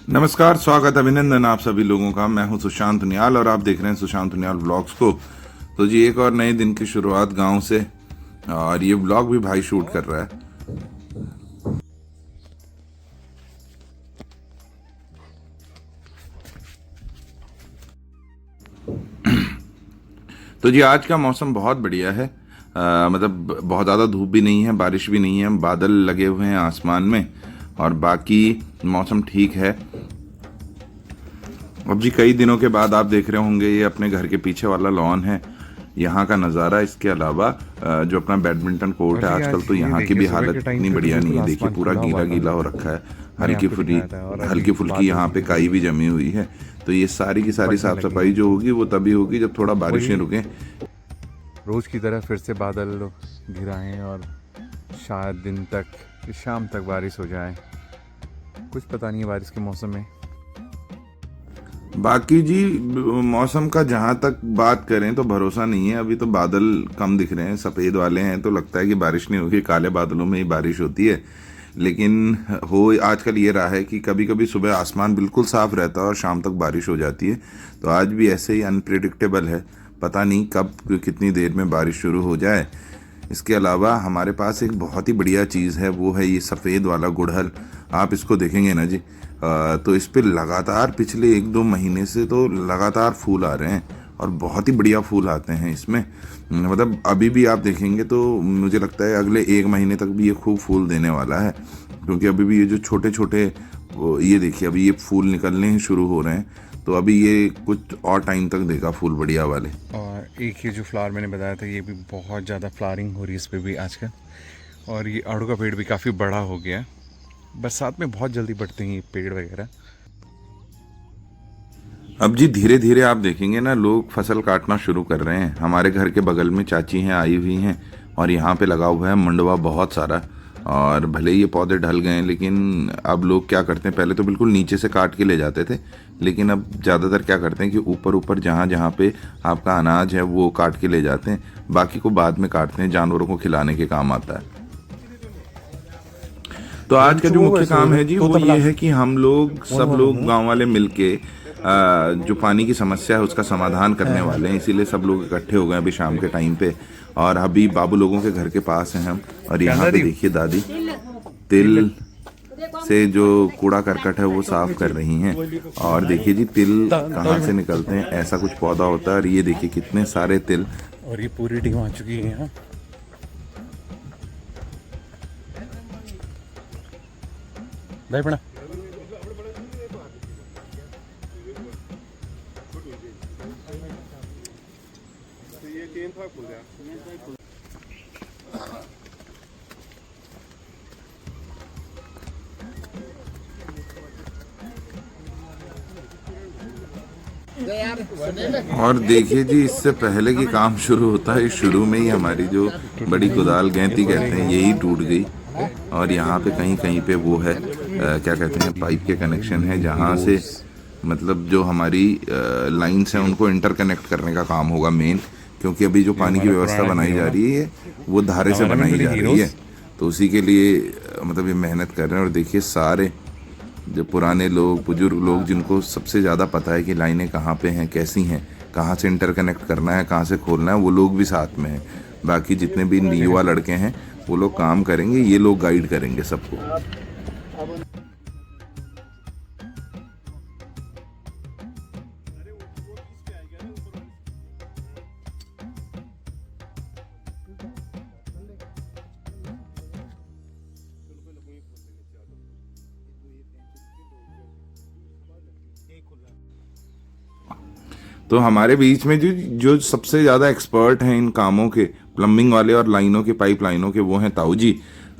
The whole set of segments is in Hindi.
नमस्कार, स्वागत अभिनंदन आप सभी लोगों का। मैं हूं सुशांत उनियाल और आप देख रहे हैं सुशांत उनियाल व्लॉग्स को। तो जी एक और नए दिन की शुरुआत गांव से, और ये व्लॉग भी भाई शूट कर रहा है। तो जी आज का मौसम बहुत बढ़िया है। मतलब बहुत ज़्यादा धूप भी नहीं है, बारिश भी नहीं है, बादल लगे हुए हैं आसमान में और बाकी मौसम ठीक है। अब जी कई दिनों के बाद आप देख रहे होंगे ये अपने घर के पीछे वाला लॉन है, यहाँ का नज़ारा। इसके अलावा जो अपना बैडमिंटन कोर्ट है, आजकल तो यहाँ की भी हालत इतनी बढ़िया नहीं है। देखिए पूरा गीला गीला हो रखा है, हल्की फुल्की यहाँ पे काई भी जमी हुई है। तो ये सारी की सारी साफ सफाई जो होगी वो तभी होगी जब थोड़ा बारिशें रुकें। रोज की तरह फिर से बादल घिराएं और शायद दिन तक, शाम तक बारिश हो जाए। कुछ पता नहीं है बारिश के मौसम में। बाकी जी मौसम का जहाँ तक बात करें तो भरोसा नहीं है। अभी तो बादल कम दिख रहे हैं, सफ़ेद वाले हैं, तो लगता है कि बारिश नहीं होगी। काले बादलों में ही बारिश होती है। लेकिन हो आजकल ये रहा है कि कभी कभी सुबह आसमान बिल्कुल साफ रहता है और शाम तक बारिश हो जाती है। तो आज भी ऐसे ही अनप्रिडिक्टेबल है, पता नहीं कब कितनी देर में बारिश शुरू हो जाए। इसके अलावा हमारे पास एक बहुत ही बढ़िया चीज़ है, वो है ये सफ़ेद वाला गुड़हल। आप इसको देखेंगे ना जी, तो इस पर लगातार पिछले 1-2 महीने से तो लगातार फूल आ रहे हैं और बहुत ही बढ़िया फूल आते हैं इसमें। मतलब अभी भी आप देखेंगे तो मुझे लगता है अगले 1 महीने तक भी ये खूब फूल देने वाला है, क्योंकि अभी भी ये जो छोटे छोटे, ये देखिए अभी ये फूल निकलने ही शुरू हो रहे हैं। तो अभी ये कुछ और टाइम तक देगा फूल बढ़िया वाले। और एक ये जो फ्लावर मैंने बताया था, ये भी बहुत ज़्यादा फ्लावरिंग हो रही है इस पर भी आजकल। और ये आड़ू का पेड़ भी काफ़ी बड़ा हो गया। बरसात में बहुत जल्दी बढ़ते हैं ये पेड़ वगैरह। अब जी धीरे धीरे आप देखेंगे ना, लोग फसल काटना शुरू कर रहे हैं। हमारे घर के बगल में चाची हैं, आई हुई हैं, और यहाँ पे लगा हुआ है मंडवा बहुत सारा। और भले ये पौधे ढल गए हैं, लेकिन अब लोग क्या करते हैं, पहले तो बिल्कुल नीचे से काट के ले जाते थे, लेकिन अब ज़्यादातर क्या करते हैं कि ऊपर ऊपर जहाँ जहाँ पे आपका अनाज है वो काट के ले जाते हैं, बाकी को बाद में काटते हैं, जानवरों को खिलाने के काम आता है। तो आज का जो मुख्य काम है जी वो ये है कि हम लोग सब लोग गांव वाले मिलके जो पानी की समस्या है उसका समाधान करने वाले हैं। इसीलिए सब लोग इकट्ठे हो गए अभी शाम के टाइम पे। और अभी बाबू लोगों के घर के पास हैं हम, और यहाँ पे देखिए दादी तिल से जो कूड़ा करकट है वो साफ कर रही हैं। और देखिए जी तिल कहाँ से निकलते हैं, ऐसा कुछ पौधा होता है, और ये देखिए कितने सारे तिल। और ये पूरी टीम आ चुकी है यहाँ। भाई बड़ा और देखिए जी इससे पहले कि काम शुरू होता है, शुरू में ही हमारी जो बड़ी कुदाल गैंती कहते हैं यही टूट गई। और यहाँ पे कहीं कहीं पे वो है क्या कहते हैं, पाइप के कनेक्शन है, जहाँ से मतलब जो हमारी लाइन्स हैं उनको इंटरकनेक्ट करने का काम होगा मेन। क्योंकि अभी जो पानी की व्यवस्था बनाई जा रही है वो धारे से बनाई जा रही है, तो उसी के लिए मतलब ये मेहनत कर रहे हैं। और देखिए सारे जो पुराने लोग, बुजुर्ग लोग, जिनको सबसे ज़्यादा पता है कि लाइनें कहाँ पे हैं, कैसी हैं, कहाँ से इंटरकनेक्ट करना है, कहाँ से खोलना है, वो लोग भी साथ में हैं। बाकी जितने भी युवा लड़के हैं वो लोग काम करेंगे, ये लोग गाइड करेंगे सबको। तो हमारे बीच में जो जो सबसे ज़्यादा एक्सपर्ट हैं इन कामों के, प्लम्बिंग वाले और लाइनों के, पाइप लाइनों के, वो हैं ताऊ जी,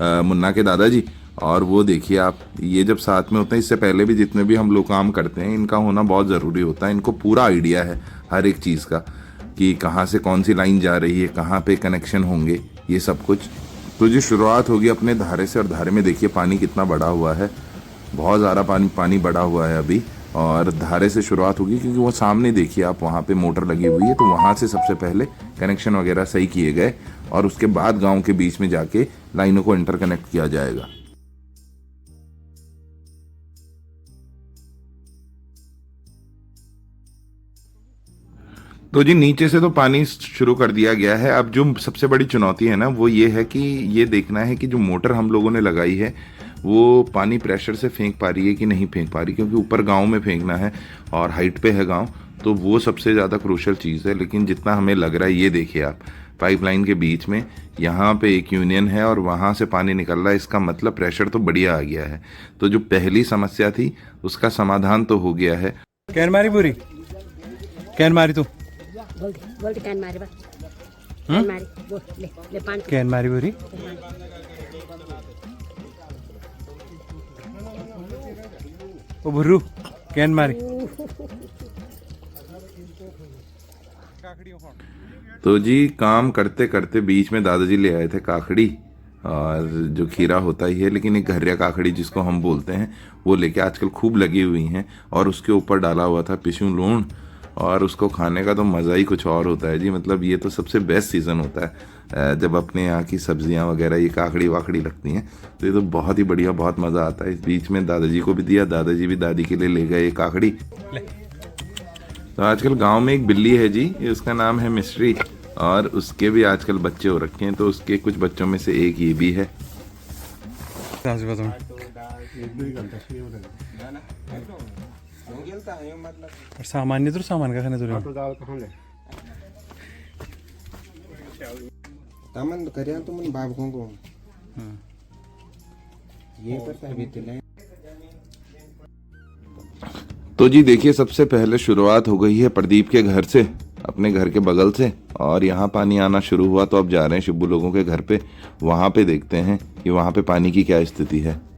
मुन्ना के दादाजी। और वो देखिए आप, ये जब साथ में होते हैं, इससे पहले भी जितने भी हम लोग काम करते हैं, इनका होना बहुत ज़रूरी होता है। इनको पूरा आइडिया है हर एक चीज़ का, कि कहाँ से कौन सी लाइन जा रही है, कहाँ पे कनेक्शन होंगे, ये सब कुछ। तो जी शुरुआत होगी अपने धारे से, और धारे में देखिए पानी कितना बड़ा हुआ है, बहुत ज़्यादा पानी बड़ा हुआ है अभी। और धारे से शुरुआत होगी, क्योंकि वो सामने देखिए आप, वहाँ पे मोटर लगी हुई है, तो वहाँ से सबसे पहले कनेक्शन वगैरह सही किए गए, और उसके बाद गांव के बीच में जाके लाइनों को इंटरकनेक्ट किया जाएगा। तो जी नीचे से तो पानी शुरू कर दिया गया है। अब जो सबसे बड़ी चुनौती है ना वो ये है कि ये देखना है कि जो मोटर हम लोगों ने लगाई है वो पानी प्रेशर से फेंक पा रही है कि नहीं फेंक पा रही, क्योंकि ऊपर गांव में फेंकना है और हाइट पे है गांव, तो वो सबसे ज़्यादा क्रूशल चीज़ है। लेकिन जितना हमें लग रहा है, ये देखिए आप, पाइपलाइन के बीच में यहाँ पे एक यूनियन है और वहाँ से पानी निकल रहा है, इसका मतलब प्रेशर तो बढ़िया आ गया है। तो जो पहली समस्या थी उसका समाधान तो हो गया है। कैन मारी पूरी, कैन मारी तू, बोल कैन मारी बा, कैन मारी बोल ले पानी कैन मारी पूरी। ओ भुर्रू, कैन मारी। तो जी काम करते करते बीच में दादाजी ले आए थे काकड़ी, और जो खीरा होता ही है लेकिन एक घरिया काकड़ी जिसको हम बोलते हैं, वो लेके आजकल खूब लगी हुई हैं, और उसके ऊपर डाला हुआ था पिसूं लूण, और उसको खाने का तो मज़ा ही कुछ और होता है जी। मतलब ये तो सबसे बेस्ट सीज़न होता है जब अपने यहाँ की सब्जियाँ वगैरह ये काकड़ी वाकड़ी लगती हैं, तो ये तो बहुत ही बढ़िया, बहुत मज़ा आता है। इस बीच में दादाजी को भी दिया, दादाजी भी दादी के लिए ले गए ये काकड़ी। तो आजकल गांव में एक बिल्ली है जी, उसका नाम है मिस्ट्री, और उसके भी आजकल बच्चे हो रखे हैं, तो उसके कुछ बच्चों में से एक ये भी है। और सामान्य तो सामान का खाने तो तामन करिया तो मन बाप को ये पता भी तिले। तो जी देखिए, सबसे पहले शुरुआत हो गई है प्रदीप के घर से, अपने घर के बगल से, और यहाँ पानी आना शुरू हुआ। तो अब जा रहे हैं शिब्बू लोगों के घर पे, वहाँ पे देखते हैं कि वहाँ पे पानी की क्या स्थिति है।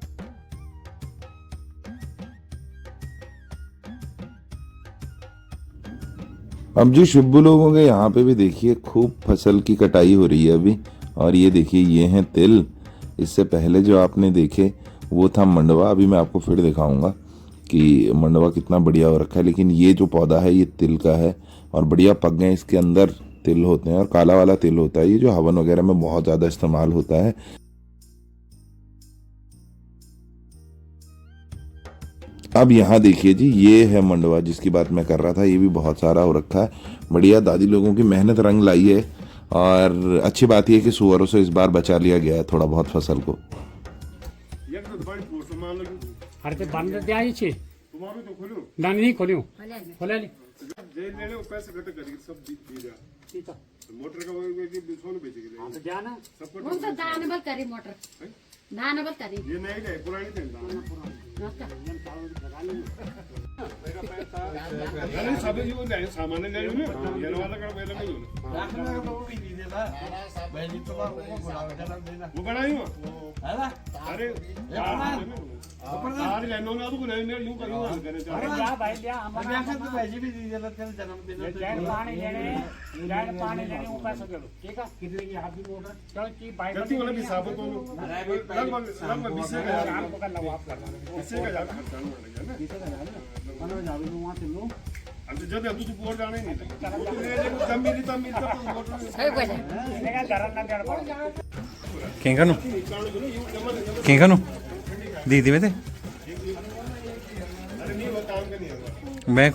अब जी शिब्बू लोगों के यहाँ पे भी देखिए खूब फसल की कटाई हो रही है अभी, और ये देखिए ये हैं तिल। इससे पहले जो आपने देखे वो था मंडवा, अभी मैं आपको फिर दिखाऊंगा कि मंडवा कितना बढ़िया हो रखा है। लेकिन ये जो पौधा है ये तिल का है, और बढ़िया पक गए, इसके अंदर तिल होते हैं और काला वाला तिल होता है, ये जो हवन वगैरह में बहुत ज़्यादा इस्तेमाल होता है। अब यहाँ देखिए जी, ये है मंडवा जिसकी बात मैं कर रहा था, ये भी बहुत सारा हो रखा है। बढ़िया दादी लोगों की मेहनत रंग लाई है, और अच्छी बात यह है कि सुअरों से इस बार बचा लिया गया है थोड़ा बहुत फसल को। अरे बंद द्यायची छे नाही खोल्यो खोलाली मोटर का ना दान बल करी मोटर दान बल करी ये नहीं है पुरानी थी ना सब जो सामान ले लो ये वाला का पहले नहीं वो बनाई हो अरे आज लेनो ना तो नहीं यूं करूंगा अरे क्या भाई लिया हमारे तो पैसे भी दीजिए तेरे जन्मदिन पे पानी लेने वो पैसा दे दो ठीक है कितने की हाथ की मोटर चल की बाइक गलती वाला भी साबुत हो लगभग 20 का यार को करना वापस करना 20 का यार खर्चा होगा ना 20 का यार ना जावे वहां से लो अब जब अब तू पूरा जाने नहीं तो ले कम मिली तो मोटर सही पैसे लेगा घर ना देड़ पड़ केंकनु दीदी में थे मैं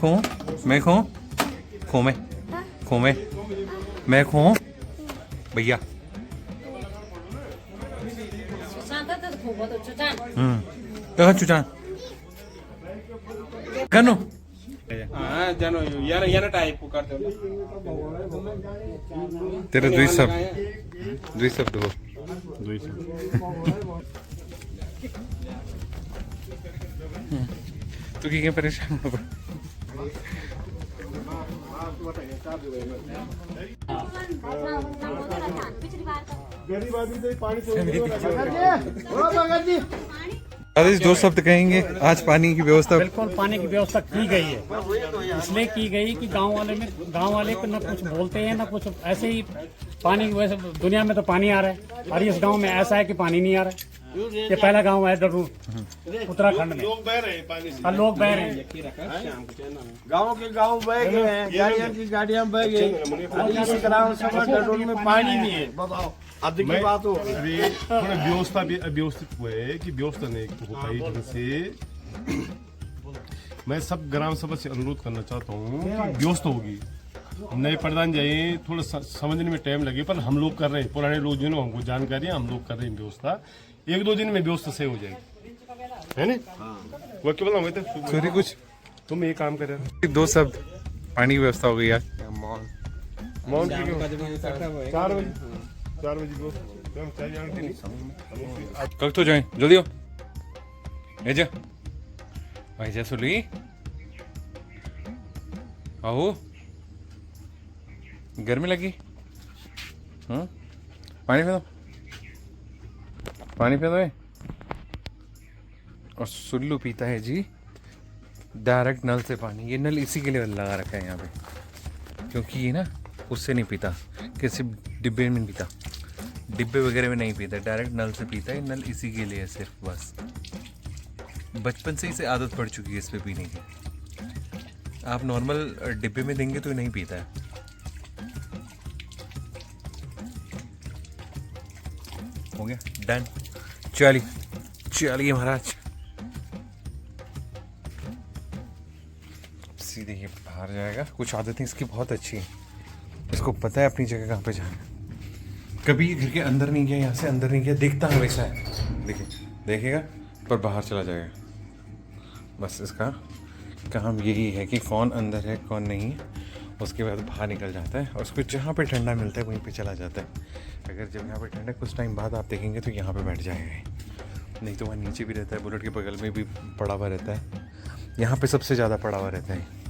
खो भैया चुचान कनु जानो यार टाइप को करते हो तेरे द्विशब्द वो तू क्या परेशान हो दादाजी 2 शब्द कहेंगे आज पानी की व्यवस्था? बिल्कुल पानी की व्यवस्था की गई है, इसलिए की गई कि गांव वाले को न कुछ बोलते हैं न कुछ, ऐसे ही पानी वैसे दुनिया में तो पानी आ रहा है और इस गांव में ऐसा है कि पानी नहीं आ रहा है। ये पहला गांव है डरूर उत्तराखंड में, लोग बह रहे हैं पानी से, लोग बह रहे हैं, गाँव के गाँव बह गए हैं, गाड़ियाँ की गाड़ियाँ बह गई, इस ग्राम सभा डडोल में पानी नहीं है। बताओ अब की बात हो थोड़ा व्यवस्था भी अव्यवस्थित हुए है कि व्यवस्था नहीं होता है ढंग से। मैं सब ग्राम सभा से अनुरोध करना चाहता हूँ कि व्यवस्था होगी, नए प्रधान जाइए थोड़ा समझने में टाइम लगे, पर हम लोग कर रहे हैं, पुराने लोग जो हमको जानकारी है, हम लोग कर रहे हैं व्यवस्था। 1-2 दिन में व्यवस्था सही हो जाएगी, है ना? वो क्या बोला मैं सॉरी कुछ तुम एक काम कर रहे हो 2 शब्द पानी की व्यवस्था हो गई यार। माउंट 4 बजे को हम चाय जानते नहीं। कब तो जाए जल्दी हो जा भाई जा सुली आओ गर्मी लगी। पानी पे दो, पानी पे दो। और सुल्लू पीता है जी डायरेक्ट नल से पानी। ये नल इसी के लिए लगा रखा है यहाँ पे, क्योंकि ये ना उससे नहीं पीता, कि सिर्फ डिब्बे में नहीं पीता, डिब्बे वगैरह में नहीं पीता, डायरेक्ट नल से पीता है। नल इसी के लिए है सिर्फ, बस बचपन से ही से आदत पड़ चुकी है इस पे पीने की। आप नॉर्मल डिब्बे में देंगे तो नहीं पीता है। हो गया डन। चलिए महाराज सीधे ये बाहर जाएगा। कुछ आदतें इसकी बहुत अच्छी हैं, इसको पता है अपनी जगह कहाँ पे जाना है। कभी घर के अंदर नहीं गया, यहाँ से अंदर नहीं गया, देखता हमेशा है, देखेगा पर बाहर चला जाएगा। बस इसका काम यही है कि कौन अंदर है कौन नहीं है, उसके बाद बाहर निकल जाता है और उसको जहाँ पे ठंडा मिलता है वहीं पे चला जाता है। अगर जब यहाँ पे ठंडा कुछ टाइम बाद आप देखेंगे तो यहाँ पे बैठ जाएगा, नहीं तो वहाँ नीचे भी रहता है, बुलेट के बगल में भी पड़ा हुआ रहता है, यहाँ पे सबसे ज़्यादा पड़ा हुआ रहता है।